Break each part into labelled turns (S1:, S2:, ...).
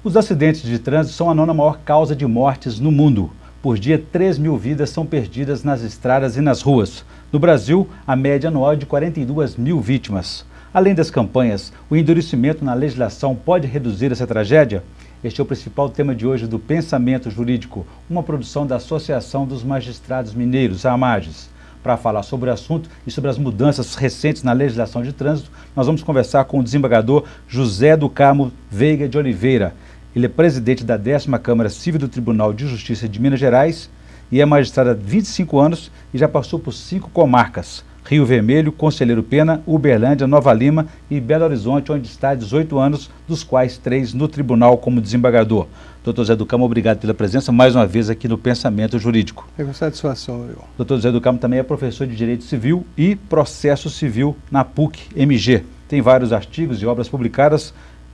S1: Os acidentes de trânsito são a nona maior causa de mortes no mundo. Por dia, 3 mil vidas são perdidas nas estradas e nas ruas. No Brasil, a média anual é de 42 mil vítimas. Além das campanhas, o endurecimento na legislação pode reduzir essa tragédia? Este é o principal tema de hoje do Pensamento Jurídico, uma produção da Associação dos Magistrados Mineiros, a AMAGES. Para falar sobre o assunto e sobre as mudanças recentes na legislação de trânsito, nós vamos conversar com o desembargador José do Carmo Veiga de Oliveira. Ele é presidente da 10ª Câmara Civil do Tribunal de Justiça de Minas Gerais e é magistrado há 25 anos e já passou por 5 comarcas: Rio Vermelho, Conselheiro Pena, Uberlândia, Nova Lima e Belo Horizonte, onde está há 18 anos, dos quais 3 no tribunal como desembargador. Doutor José do Carmo, obrigado pela presença mais uma vez aqui no Pensamento Jurídico.
S2: É com satisfação, eu.
S1: Doutor José do Carmo também é professor de Direito Civil e Processo Civil na PUC-MG. Tem vários artigos e obras publicadas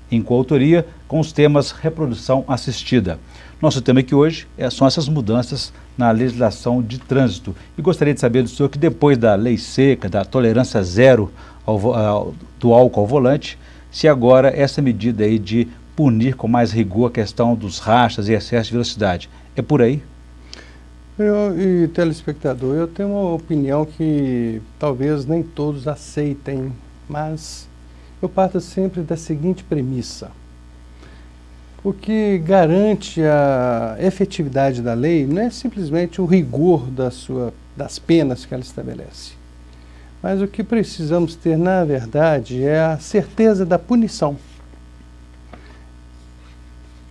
S1: em coautoria com os temas reprodução assistida. Nosso tema aqui hoje são essas mudanças na legislação de trânsito. E gostaria de saber do senhor que depois da lei seca, da tolerância zero do álcool ao volante, se agora essa medida aí de punir com mais rigor a questão dos rachas e excesso de velocidade, é por aí?
S2: E telespectador, eu tenho uma opinião que talvez nem todos aceitem, mas eu parto sempre da seguinte premissa: o que garante a efetividade da lei não é simplesmente o rigor das penas que ela estabelece, mas o que precisamos ter, na verdade, é a certeza da punição.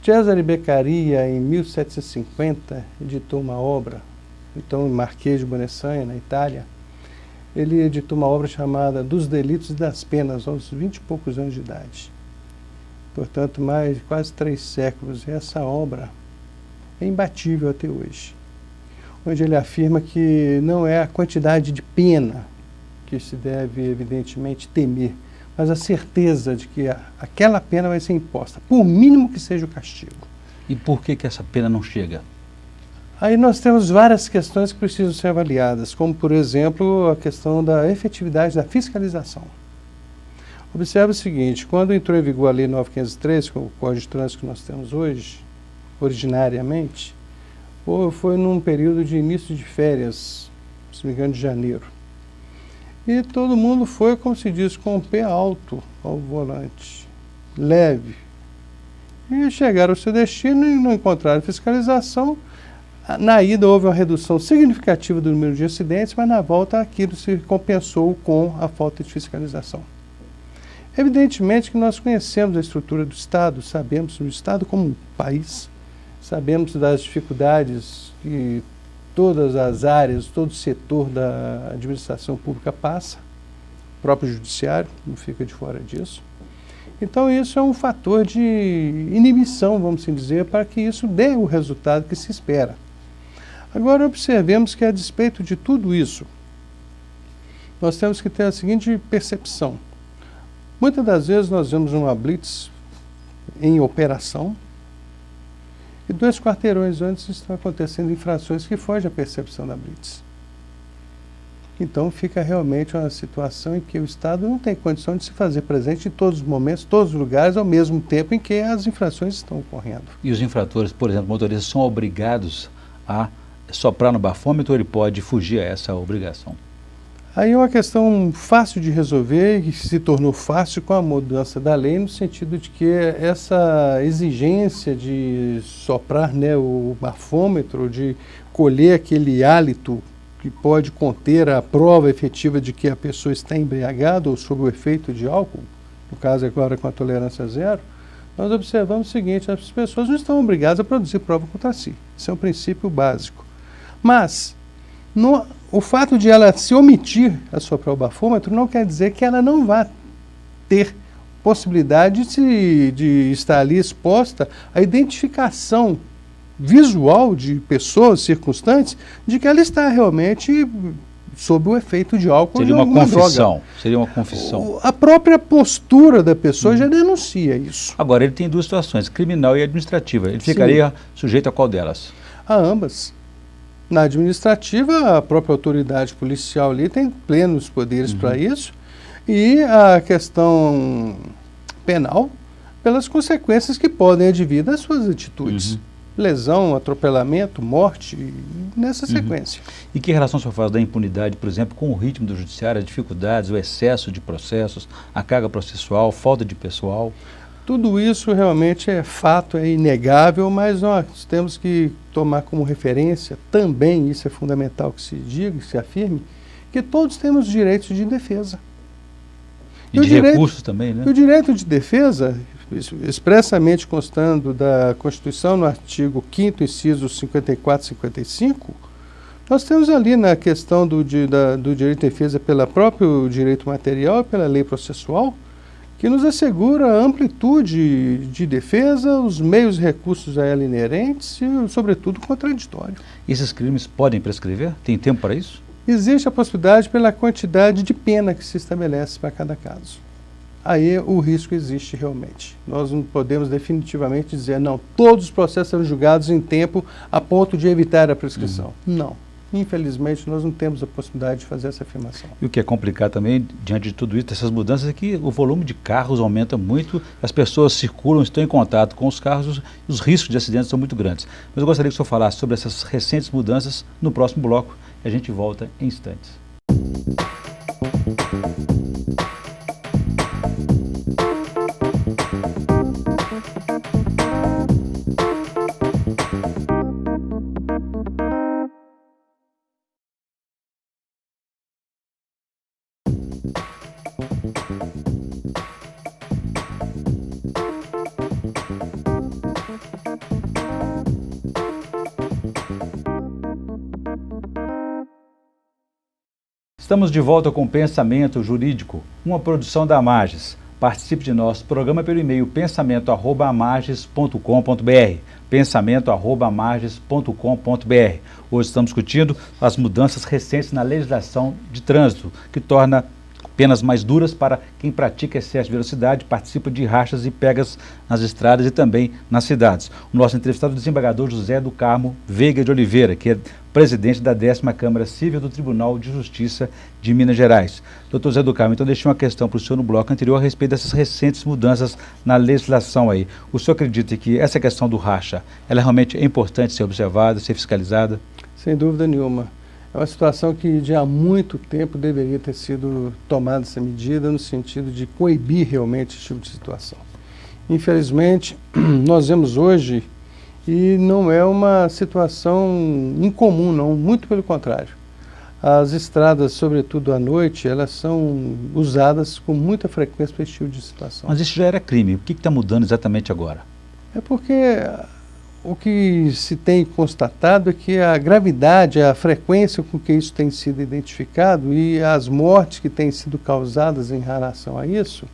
S2: Cesare Beccaria, em 1750, editou uma obra, então em Marquês de Bonessanha, na Itália. Ele editou uma obra chamada Dos Delitos e das Penas, aos 20 e poucos anos de idade. Portanto, mais de quase 3 séculos. E essa obra é imbatível até hoje, onde ele afirma que não é a quantidade de pena que se deve, evidentemente, temer, mas a certeza de que aquela pena vai ser imposta, por mínimo que seja o castigo.
S1: E por que essa pena não chega?
S2: Aí nós temos várias questões que precisam ser avaliadas, como, por exemplo, a questão da efetividade da fiscalização. Observe o seguinte: quando entrou em vigor a Lei 9.503, que é o Código de Trânsito que nós temos hoje, originariamente, foi num período de início de férias, se não me engano, de janeiro. E todo mundo foi, como se diz, com o pé alto ao volante, leve. E chegaram ao seu destino e não encontraram fiscalização. Na ida houve uma redução significativa do número de acidentes, mas na volta aquilo se compensou com a falta de fiscalização. Evidentemente que nós conhecemos a estrutura do Estado, sabemos o Estado como um país, sabemos das dificuldades que todas as áreas, todo o setor da administração pública passa, o próprio judiciário não fica de fora disso. Então isso é um fator de inibição, vamos assim dizer, para que isso dê o resultado que se espera. Agora observemos que, a despeito de tudo isso, nós temos que ter a seguinte percepção. Muitas das vezes nós vemos uma blitz em operação e 2 quarteirões antes estão acontecendo infrações que fogem à percepção da blitz. Então fica realmente uma situação em que o Estado não tem condição de se fazer presente em todos os momentos, todos os lugares, ao mesmo tempo em que as infrações estão ocorrendo.
S1: E os infratores, por exemplo, motoristas, são obrigados a soprar no bafômetro ou ele pode fugir a essa obrigação?
S2: Aí é uma questão fácil de resolver e se tornou fácil com a mudança da lei, no sentido de que essa exigência de soprar, né, o bafômetro, de colher aquele hálito que pode conter a prova efetiva de que a pessoa está embriagada ou sob o efeito de álcool, no caso agora com a tolerância zero, nós observamos o seguinte: as pessoas não estão obrigadas a produzir prova contra si. Isso é um princípio básico. Mas o fato de ela se omitir a soprar o bafômetro não quer dizer que ela não vá ter possibilidade de estar ali exposta à identificação visual de pessoas circunstantes de que ela está realmente sob o efeito de álcool.
S1: Seria uma confissão. Seria uma confissão.
S2: A própria postura da pessoa já denuncia isso.
S1: Agora, ele tem 2 situações, criminal e administrativa. Ele ficaria sujeito a qual delas?
S2: A ambas. Na administrativa, a própria autoridade policial ali tem plenos poderes para isso, e a questão penal, pelas consequências que podem advir das suas atitudes. Lesão, atropelamento, morte, nessa sequência.
S1: E que relação o senhor faz da impunidade, por exemplo, com o ritmo do judiciário, as dificuldades, o excesso de processos, a carga processual, falta de pessoal?
S2: Tudo isso realmente é fato, é inegável, mas nós temos que tomar como referência também, isso é fundamental que se diga, que se afirme, que todos temos direitos de defesa.
S1: E de recursos também, né?
S2: E o direito de defesa, expressamente constando da Constituição, no artigo 5º, incisos 54 e 55, nós temos ali na questão do direito de defesa pelo próprio direito material e pela lei processual, que nos assegura a amplitude de defesa, os meios e recursos a ela inerentes e, sobretudo, contraditório.
S1: Esses crimes podem prescrever? Tem tempo para isso?
S2: Existe a possibilidade pela quantidade de pena que se estabelece para cada caso. Aí o risco existe realmente. Nós não podemos definitivamente dizer, não, todos os processos serão julgados em tempo a ponto de evitar a prescrição. Não. Infelizmente, nós não temos a possibilidade de fazer essa afirmação.
S1: E o que é complicado também, diante de tudo isso, dessas mudanças, é que o volume de carros aumenta muito, as pessoas circulam, estão em contato com os carros, os riscos de acidentes são muito grandes. Mas eu gostaria que o senhor falasse sobre essas recentes mudanças no próximo bloco, e a gente volta em instantes. Estamos de volta com Pensamento Jurídico, uma produção da Amages. Participe de nosso programa pelo e-mail pensamento@amages.com.br, pensamento@amages.com.br. Hoje estamos discutindo as mudanças recentes na legislação de trânsito, que torna penas mais duras para quem pratica excesso de velocidade, participa de rachas e pegas nas estradas e também nas cidades. O nosso entrevistado é o desembargador José do Carmo Veiga de Oliveira, que é presidente da 10ª Câmara Civil do Tribunal de Justiça de Minas Gerais. Doutor José do Carmo, então deixei uma questão para o senhor no bloco anterior a respeito dessas recentes mudanças na legislação aí. O senhor acredita que essa questão do racha, ela realmente é importante ser observada, ser fiscalizada?
S2: Sem dúvida nenhuma. É uma situação que já há muito tempo deveria ter sido tomada essa medida no sentido de coibir realmente esse tipo de situação. Infelizmente, nós vemos hoje, e não é uma situação incomum, não, muito pelo contrário. As estradas, sobretudo à noite, elas são usadas com muita frequência para esse tipo de situação.
S1: Mas isso já era crime, o que está mudando exatamente agora?
S2: É porque o que se tem constatado é que a gravidade, a frequência com que isso tem sido identificado e as mortes que têm sido causadas em relação a isso,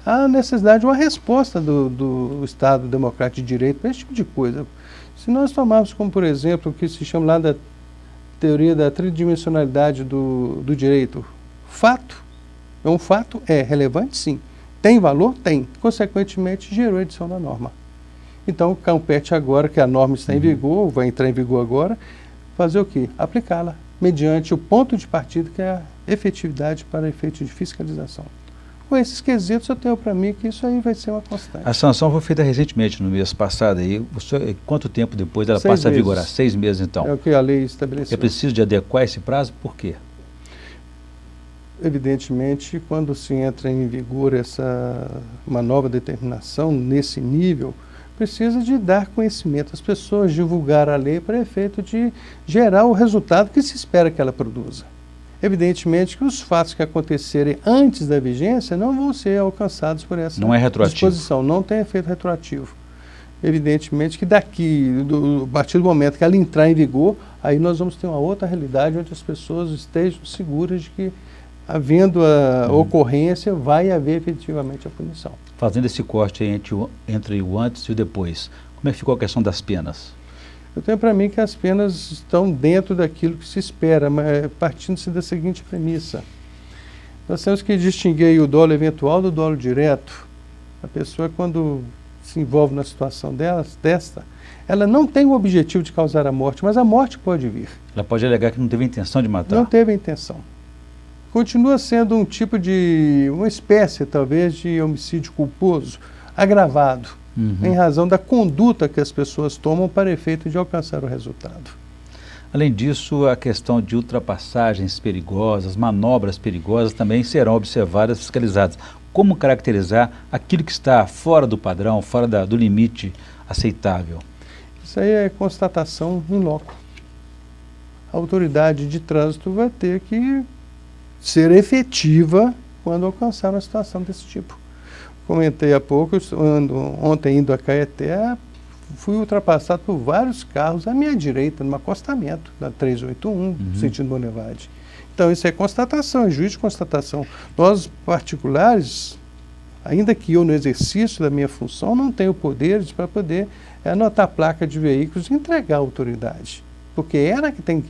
S2: há necessidade de uma resposta do Estado Democrático de Direito para esse tipo de coisa. Se nós tomarmos como, por exemplo, o que se chama lá da teoria da tridimensionalidade do direito, fato, é um fato, é relevante sim. Tem valor? Tem. Consequentemente, gerou a edição da norma. Então, compete agora que a norma está em vigor, vai entrar em vigor agora, fazer o quê? Aplicá-la, mediante o ponto de partida que é a efetividade para efeito de fiscalização. Com esses quesitos, eu tenho para mim que isso aí vai ser uma constante.
S1: A sanção foi feita recentemente, no mês passado, aí, quanto tempo depois ela passa a vigorar? 6 meses, então?
S2: É o que a lei estabeleceu.
S1: É preciso de adequar esse prazo? Por quê?
S2: Evidentemente, quando se entra em vigor uma nova determinação nesse nível, precisa de dar conhecimento às pessoas, divulgar a lei para efeito de gerar o resultado que se espera que ela produza. Evidentemente que os fatos que acontecerem antes da vigência não vão ser alcançados por essa disposição, não tem efeito retroativo. Evidentemente que daqui, a partir do momento que ela entrar em vigor, aí nós vamos ter uma outra realidade onde as pessoas estejam seguras de que, havendo a ocorrência, vai haver efetivamente a punição.
S1: Fazendo esse corte aí entre o antes e o depois, como é que ficou a questão das penas?
S2: Eu tenho para mim que as penas estão dentro daquilo que se espera, mas partindo-se da seguinte premissa. Nós temos que distinguir o dolo eventual do dolo direto. A pessoa, quando se envolve na situação desta, ela não tem o objetivo de causar a morte, mas a morte pode vir.
S1: Ela pode alegar que não teve a intenção de matar.
S2: Não teve a intenção. Continua sendo um tipo de, uma espécie talvez de homicídio culposo. agravado, em razão da conduta que as pessoas tomam para efeito de alcançar o resultado.
S1: Além disso, a questão de ultrapassagens perigosas, manobras perigosas também serão observadas e fiscalizadas. Como caracterizar aquilo que está fora do padrão, fora do limite aceitável?
S2: Isso aí é constatação in loco. A autoridade de trânsito vai ter que ser efetiva quando alcançar uma situação desse tipo. Comentei há pouco, ontem indo a Caeté, fui ultrapassado por vários carros à minha direita, no acostamento da 381, sentido Monlevade. Então isso é constatação, é juízo de constatação. Nós, particulares, ainda que eu no exercício da minha função, não tenho poderes para poder anotar a placa de veículos e entregar à autoridade. Porque ela que tem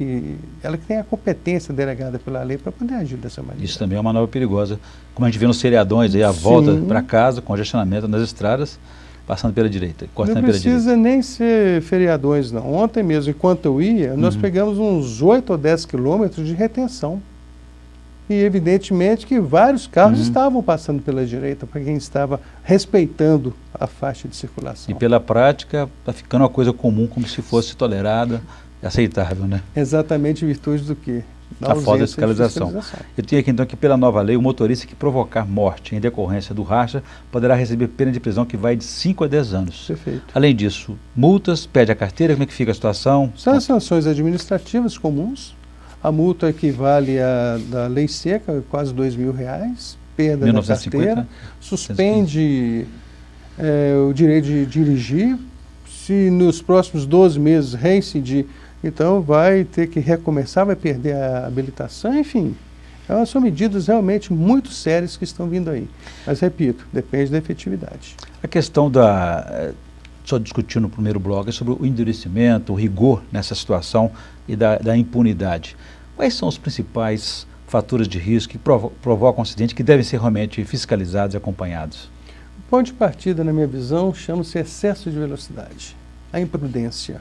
S2: a competência delegada pela lei para poder agir dessa maneira.
S1: Isso também é uma manobra perigosa. Como a gente vê nos seriadões, aí a volta para casa, congestionamento nas estradas, passando pela direita, cortando pela direita.
S2: Não precisa nem ser feriadões, não. Ontem mesmo, enquanto eu ia, nós pegamos uns 8 ou 10 quilômetros de retenção. E evidentemente que vários carros estavam passando pela direita, para quem estava respeitando a faixa de circulação.
S1: E pela prática, está ficando uma coisa comum, como se fosse tolerada, aceitável, né?
S2: Exatamente em virtude do quê?
S1: A falta de fiscalização. Eu tenho aqui então que pela nova lei, o motorista que provocar morte em decorrência do racha poderá receber pena de prisão que vai de 5 a 10 anos.
S2: Perfeito.
S1: Além disso, multas, perde a carteira, como é que fica a situação?
S2: São as sanções administrativas comuns. A multa equivale à da lei seca, quase R$2.000, perda
S1: 1950,
S2: da carteira, suspende o direito de dirigir. Se nos próximos 12 meses reincidir, então vai ter que recomeçar, vai perder a habilitação, enfim. São medidas realmente muito sérias que estão vindo aí. Mas, repito, depende da efetividade.
S1: A questão só discutiu no primeiro bloco, é sobre o endurecimento, o rigor nessa situação e da impunidade. Quais são os principais fatores de risco que provocam acidente que devem ser realmente fiscalizados e acompanhados?
S2: O ponto de partida, na minha visão, chama-se excesso de velocidade, a imprudência.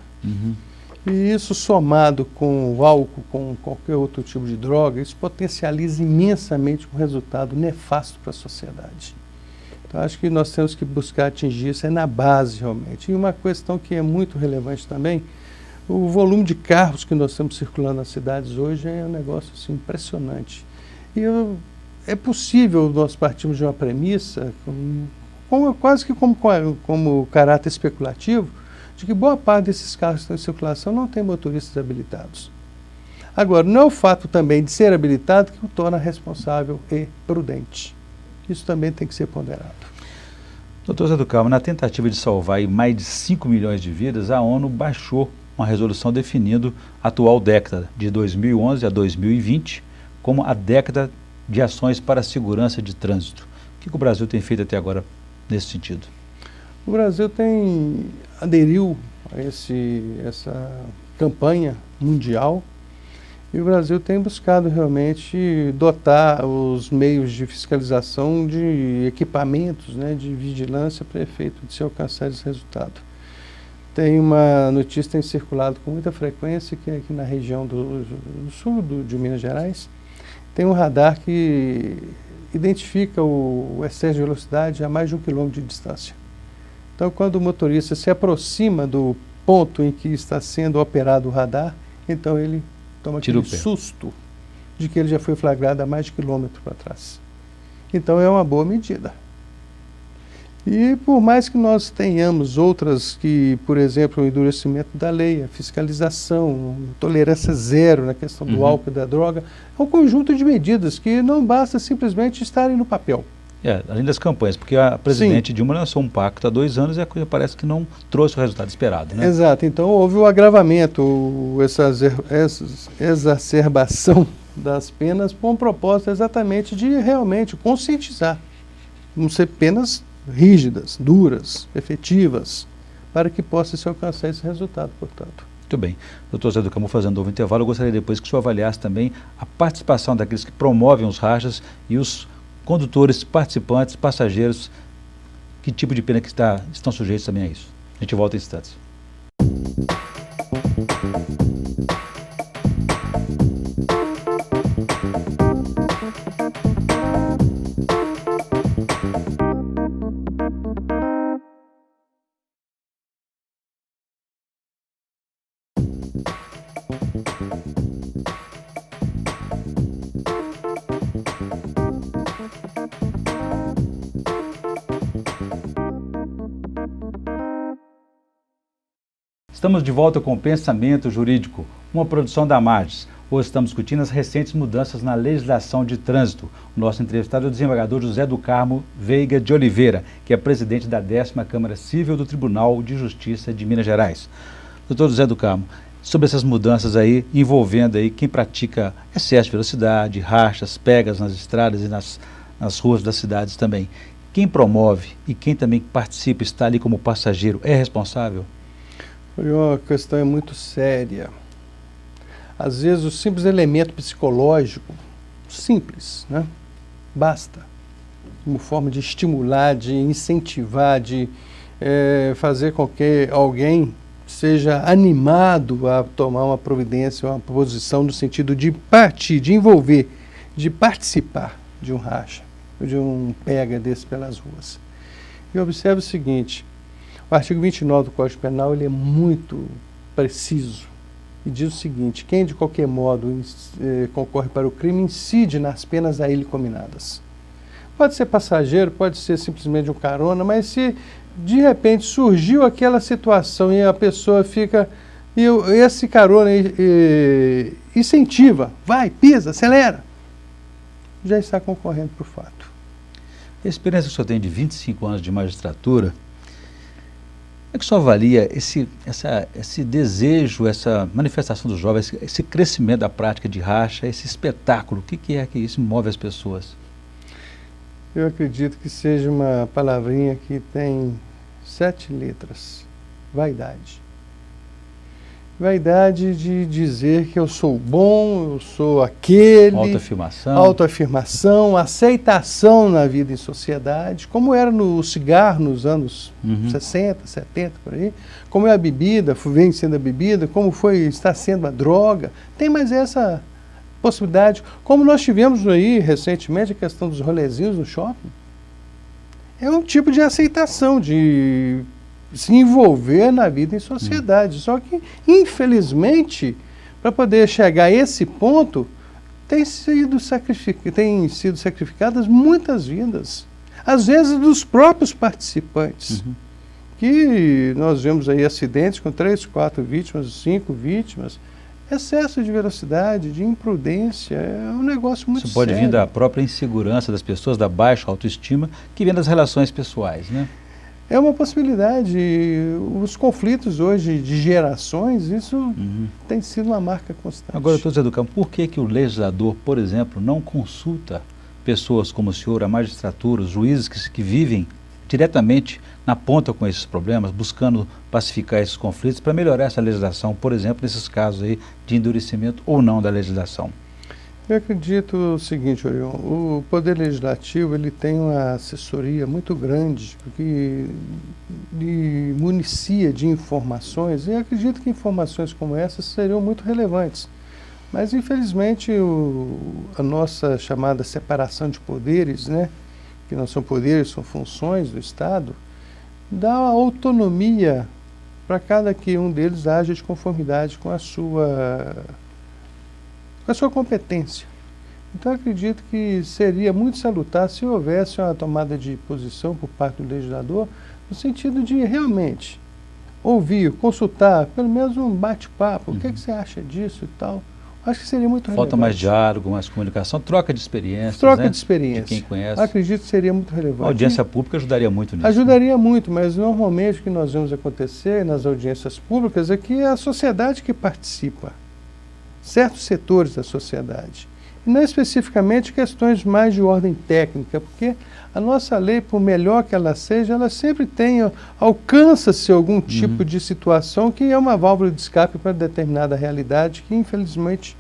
S2: E isso somado com o álcool, com qualquer outro tipo de droga, isso potencializa imensamente um resultado nefasto para a sociedade. Então acho que nós temos que buscar atingir isso na base realmente. E uma questão que é muito relevante também, o volume de carros que nós estamos circulando nas cidades hoje é um negócio assim, impressionante. E é possível nós partirmos de uma premissa, quase que como caráter especulativo, de que boa parte desses carros que estão em circulação não tem motoristas habilitados. Agora, não é o fato também de ser habilitado que o torna responsável e prudente. Isso também tem que ser ponderado.
S1: Doutor Zé do Carmo, na tentativa de salvar mais de 5 milhões de vidas, a ONU baixou uma resolução definindo a atual década, de 2011 a 2020, como a década de ações para a segurança de trânsito. O que o Brasil tem feito até agora nesse sentido?
S2: O Brasil aderiu a essa campanha mundial e o Brasil tem buscado realmente dotar os meios de fiscalização de equipamentos, de vigilância para efeito de se alcançar esse resultado. Tem uma notícia que tem circulado com muita frequência, que é aqui na região do sul de Minas Gerais, tem um radar que identifica o excesso de velocidade a mais de 1 quilômetro de distância. Então, quando o motorista se aproxima do ponto em que está sendo operado o radar, então ele toma aquele susto de que ele já foi flagrado a mais de quilômetro para trás. Então, é uma boa medida. E por mais que nós tenhamos outras que, por exemplo, o endurecimento da lei, a fiscalização, tolerância zero na questão do álcool e da droga, é um conjunto de medidas que não basta simplesmente estarem no papel.
S1: Além das campanhas, porque a presidente Dilma lançou um pacto há 2 anos e a coisa parece que não trouxe o resultado esperado, né?
S2: Exato, então houve o agravamento, essa exacerbação das penas com o propósito exatamente de realmente conscientizar. Vão ser penas rígidas, duras, efetivas, para que possa se alcançar esse resultado, portanto.
S1: Muito bem. Doutor Zé do Carmo, fazendo um novo intervalo, eu gostaria depois que o senhor avaliasse também a participação daqueles que promovem os rachas e os condutores, participantes, passageiros, que tipo de pena que estão sujeitos também a isso. A gente volta em instantes. Estamos de volta com o Pensamento Jurídico, uma produção da Marges. Hoje estamos discutindo as recentes mudanças na legislação de trânsito. O nosso entrevistado é o desembargador José do Carmo Veiga de Oliveira, que é presidente da 10ª Câmara Civil do Tribunal de Justiça de Minas Gerais. Doutor José do Carmo, sobre essas mudanças aí, envolvendo aí quem pratica excesso de velocidade, rachas, pegas nas estradas e nas ruas das cidades também. Quem promove e quem também participa, está ali como passageiro, é responsável?
S2: A questão é muito séria. Às vezes o simples elemento psicológico, simples, né? Basta. Como forma de estimular, de incentivar, de fazer com que alguém seja animado a tomar uma providência, uma posição no sentido de partir, de envolver, de participar de um racha, de um pega desse pelas ruas. E observe o seguinte, o artigo 29 do Código Penal ele é muito preciso e diz o seguinte, quem de qualquer modo concorre para o crime incide nas penas a ele cominadas. Pode ser passageiro, pode ser simplesmente um carona, mas se de repente surgiu aquela situação e a pessoa fica, e esse carona incentiva, vai, pisa, acelera, já está concorrendo para o fato.
S1: A experiência que o senhor tem de 25 anos de magistratura, como é que o senhor avalia esse desejo, essa manifestação dos jovens, esse crescimento da prática de racha, esse espetáculo? O que é que isso move as pessoas?
S2: Eu acredito que seja uma palavrinha que tem 7 letras. Vaidade. Vaidade de dizer que eu sou bom, eu sou aquele.
S1: Autoafirmação.
S2: Autoafirmação, aceitação na vida em sociedade, como era no cigarro nos anos 60, 70, por aí. Como é a bebida, vem sendo a bebida, como está sendo a droga. Tem mais essa possibilidade. Como nós tivemos aí recentemente a questão dos rolezinhos no shopping. É um tipo de aceitação, de se envolver na vida em sociedade. Só que, infelizmente, para poder chegar a esse ponto, tem sido sacrificadas muitas vidas. Às vezes dos próprios participantes. Que nós vemos aí acidentes com 3, 4 vítimas, 5 vítimas. Excesso de velocidade, de imprudência, é um negócio muito sério. Isso
S1: pode vir da própria insegurança das pessoas, da baixa autoestima, que vem das relações pessoais, né?
S2: É uma possibilidade. Os conflitos hoje de gerações, isso tem sido uma marca constante.
S1: Agora, doutor Zé do Carmo, por que o legislador, por exemplo, não consulta pessoas como o senhor, a magistratura, os juízes que vivem diretamente na ponta com esses problemas, buscando pacificar esses conflitos para melhorar essa legislação, por exemplo, nesses casos aí de endurecimento ou não da legislação?
S2: Eu acredito o seguinte, Orion, o Poder Legislativo ele tem uma assessoria muito grande, porque lhe municia de informações, e eu acredito que informações como essas seriam muito relevantes. Mas, infelizmente, a nossa chamada separação de poderes, né, que não são poderes, são funções do Estado, dá autonomia para cada que um deles age de conformidade com a sua competência. Então, acredito que seria muito salutar se houvesse uma tomada de posição por parte do legislador, no sentido de realmente ouvir, consultar, pelo menos um bate-papo, o que você acha disso e tal. Acho que seria muito relevante.
S1: Falta mais diálogo, mais comunicação, troca de experiências,
S2: troca de experiência.
S1: De quem conhece.
S2: Acredito que seria muito relevante.
S1: A audiência pública ajudaria muito nisso.
S2: Ajudaria muito, mas normalmente o que nós vemos acontecer nas audiências públicas é que é a sociedade que participa, certos setores da sociedade. E não especificamente questões mais de ordem técnica, porque a nossa lei, por melhor que ela seja, ela sempre alcança-se algum tipo de situação que é uma válvula de escape para determinada realidade que, infelizmente,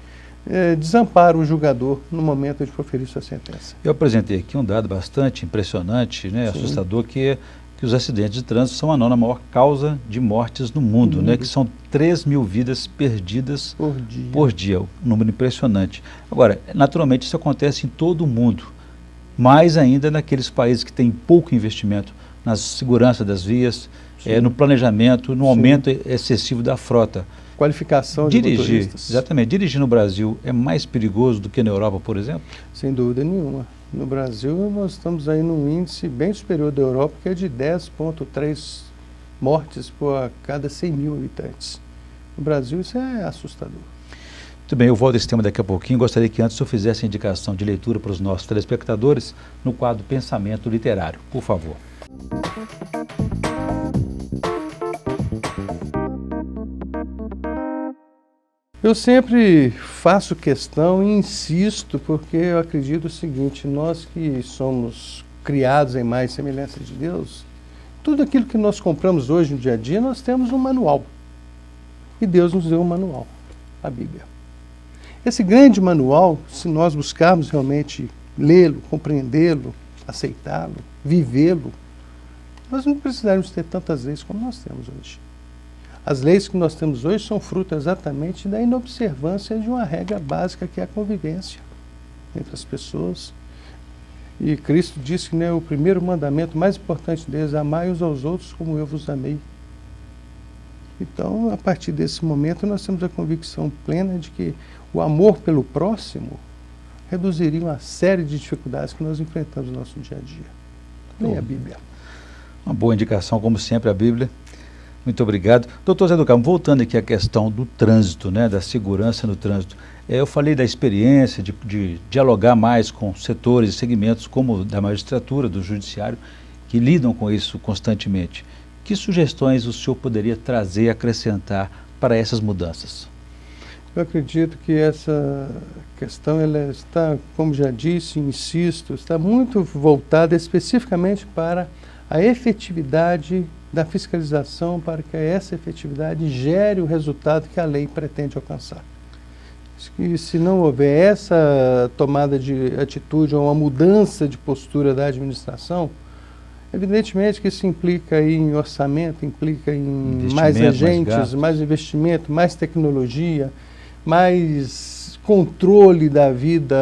S2: desampara o julgador no momento de proferir sua sentença.
S1: Eu apresentei aqui um dado bastante impressionante, né, assustador, que os acidentes de trânsito são a 9ª maior causa de mortes no mundo, né, que são 3.000 vidas perdidas por dia, um número impressionante. Agora, naturalmente isso acontece em todo o mundo, mais ainda naqueles países que têm pouco investimento na segurança das vias, no planejamento, no aumento excessivo da frota.
S2: qualificação de motoristas.
S1: Exatamente. Dirigir no Brasil é mais perigoso do que na Europa, por exemplo?
S2: Sem dúvida nenhuma. No Brasil, nós estamos aí num índice bem superior da Europa, que é de 10,3 mortes por cada 100 mil habitantes. No Brasil, isso é assustador.
S1: Muito bem, eu volto a esse tema daqui a pouquinho. Gostaria que antes eu fizesse a indicação de leitura para os nossos telespectadores no quadro Pensamento Literário. Por favor.
S2: Eu sempre faço questão e insisto, porque eu acredito o seguinte: nós que somos criados em imagem e semelhança de Deus, tudo aquilo que nós compramos hoje no dia a dia, nós temos um manual. E Deus nos deu um manual, a Bíblia. Esse grande manual, se nós buscarmos realmente lê-lo, compreendê-lo, aceitá-lo, vivê-lo, nós não precisaremos ter tantas leis como nós temos hoje. As leis que nós temos hoje são fruto exatamente da inobservância de uma regra básica, que é a convivência entre as pessoas. E Cristo disse que, né, o primeiro mandamento mais importante deles é: amai uns aos outros como eu vos amei. Então, a partir desse momento, nós temos a convicção plena de que o amor pelo próximo reduziria uma série de dificuldades que nós enfrentamos no nosso dia a dia. Leia a Bíblia.
S1: Uma boa indicação, como sempre, a Bíblia. Muito obrigado. Doutor Zé do Carmo, voltando aqui à questão do trânsito, né, da segurança no trânsito. Eu falei da experiência de dialogar mais com setores e segmentos como da magistratura, do judiciário, que lidam com isso constantemente. Que sugestões o senhor poderia trazer, acrescentar para essas mudanças?
S2: Eu acredito que essa questão ela está, como já disse, insisto, está muito voltada especificamente para a efetividade da fiscalização, para que essa efetividade gere o resultado que a lei pretende alcançar. E se não houver essa tomada de atitude ou uma mudança de postura da administração, evidentemente que isso implica aí em orçamento, implica em mais agentes, mais investimento, mais tecnologia, mais controle da vida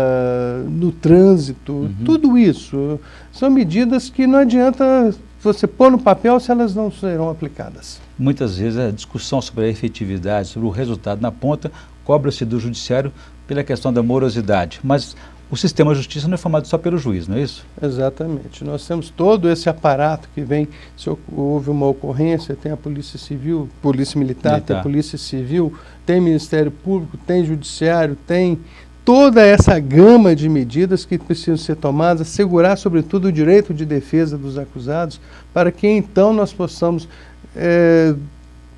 S2: no trânsito. Tudo isso são medidas que não adianta você pôr no papel se elas não serão aplicadas.
S1: Muitas vezes a discussão sobre a efetividade, sobre o resultado na ponta, cobra-se do judiciário pela questão da morosidade, mas o sistema de justiça não é formado só pelo juiz, não é isso?
S2: Exatamente. Nós temos todo esse aparato que vem, se houve uma ocorrência, tem a Polícia Civil, Polícia Militar, tem a Polícia Civil, tem Ministério Público, tem Judiciário, tem toda essa gama de medidas que precisam ser tomadas, assegurar sobretudo o direito de defesa dos acusados, para que então nós possamos,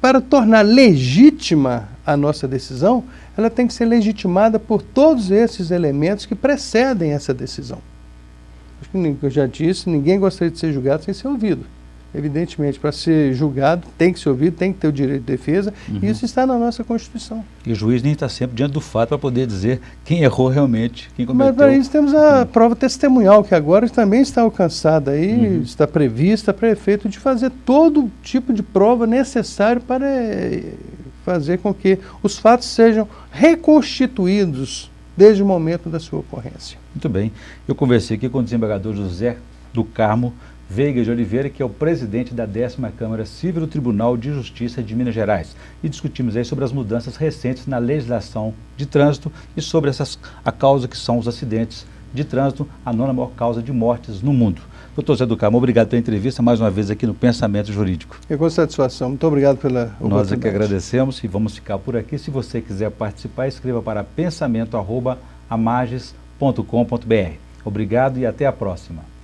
S2: para tornar legítima a nossa decisão, ela tem que ser legitimada por todos esses elementos que precedem essa decisão. Acho que eu já disse, ninguém gostaria de ser julgado sem ser ouvido. Evidentemente, para ser julgado, tem que ser ouvido, tem que ter o direito de defesa, e isso está na nossa Constituição.
S1: E o juiz nem está sempre diante do fato para poder dizer quem errou realmente, quem cometeu.
S2: Mas para isso temos a prova testemunhal, que agora também está alcançada aí, está prevista para efeito de fazer todo tipo de prova necessário para fazer com que os fatos sejam reconstituídos desde o momento da sua ocorrência.
S1: Muito bem. Eu conversei aqui com o desembargador José do Carmo Veiga de Oliveira, que é o presidente da 10ª Câmara Civil do Tribunal de Justiça de Minas Gerais. E discutimos aí sobre as mudanças recentes na legislação de trânsito e sobre a causa que são os acidentes de trânsito, a 9ª maior causa de mortes no mundo. Doutor Zé do Carmo, obrigado pela entrevista mais uma vez aqui no Pensamento Jurídico.
S2: Eu com satisfação. Muito obrigado pela oportunidade.
S1: Nós é que agradecemos e vamos ficar por aqui. Se você quiser participar, escreva para pensamento@amages.com.br. Obrigado e até a próxima.